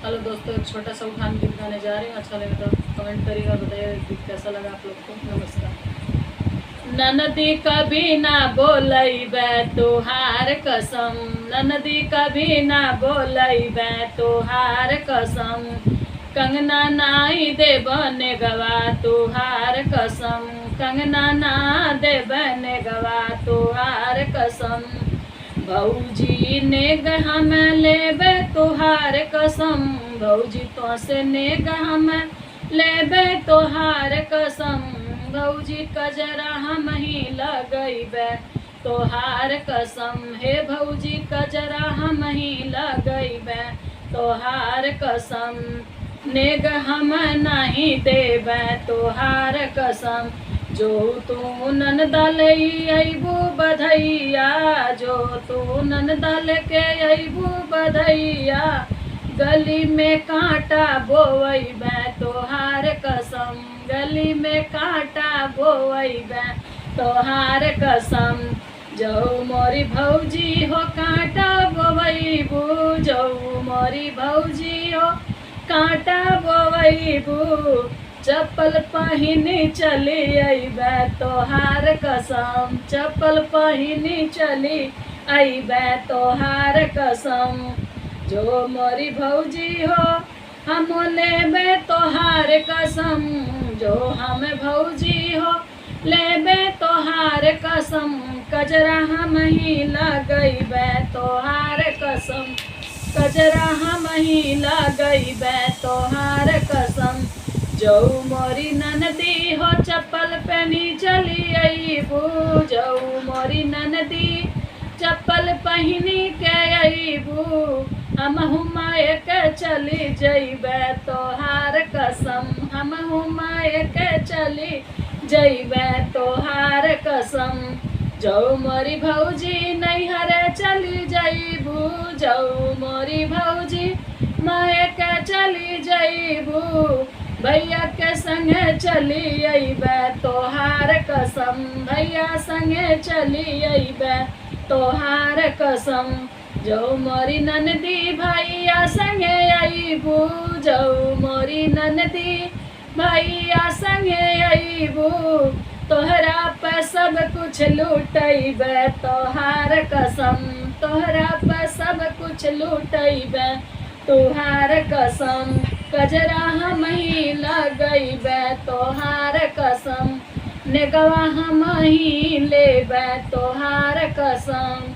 Hello दोस्तों, एक छोटा सा उठान गीत गाने जा रही हूँ। अच्छा लगे तो कमेंट करिएगा, बताइएगा गीत कैसा लगा आप लोग को। नमस्कार। ननदी कभी ना बोलैबे तोहार कसम, ननदी कभी ना बोलैबे तोहार कसम, कंगना नाई देबने गवा तोहार कसम, कंगना ना देबने गवा तोहार कसम, भौजी नेग हम लेबे तोहार कसम, भौजी तो से नेग हम लेबे तोहार कसम, भौजी कजरा हम ही लगैबे तोहार कसम, हे भौजी कजरा हम ही लगैबे तोहार कसम, नेग हम नहीं देबे तोहार कसम, जो तू ननदल अबू बधैया, जो तू ननदल के अबू बधैया, गली में कांटा बोवैबे तोहार कसम, गली में कांटा बोवैबे तोहार कसम, जो मोरी भौजी हो कांटा बोवैबू, जो मोरी भौजी हो कांटा बोवैबू, चप्पल पहिनी चली अइबे तोहार कसम, चप्पल पहिनी चली अइबे तोहार कसम, जो मोरी भौजी हो हम लेबे तोहार कसम, जो हम भौजी हो लेबे तोहार कसम, कजरा हम ही लगैबे तोहार कसम, कजरा हम ही लगैबे तोहार कसम, जो मोरी ननदी हो चप्पल पहनी चली अइबू, जो मोरी ननदी चप्पल पहिनी के अइबू, हम हुमाए के चली जइबे तोहार कसम, हम हुमाए के चली जइबे तोहार कसम, जो मोरी भौजी नैहरे चली जइबू, जो मोरी भौजी माए के चली जइबू, भैया के संगे चली अइबे तोहार कसम, भैया संगे चली अइबे तोहार कसम, जो मोरी ननदी भैया संगे अइबू, जो मोरी ननदी भैया संगे अइबू, तोहरा पे सब कुछ लूटैबे तोहार कसम, तोहरा पे सब कुछ लूटैबे तोहार कसम, कजरा हम ही लगैबे तोहार कसम, नेगवा हम ही लेबे तोहार कसम।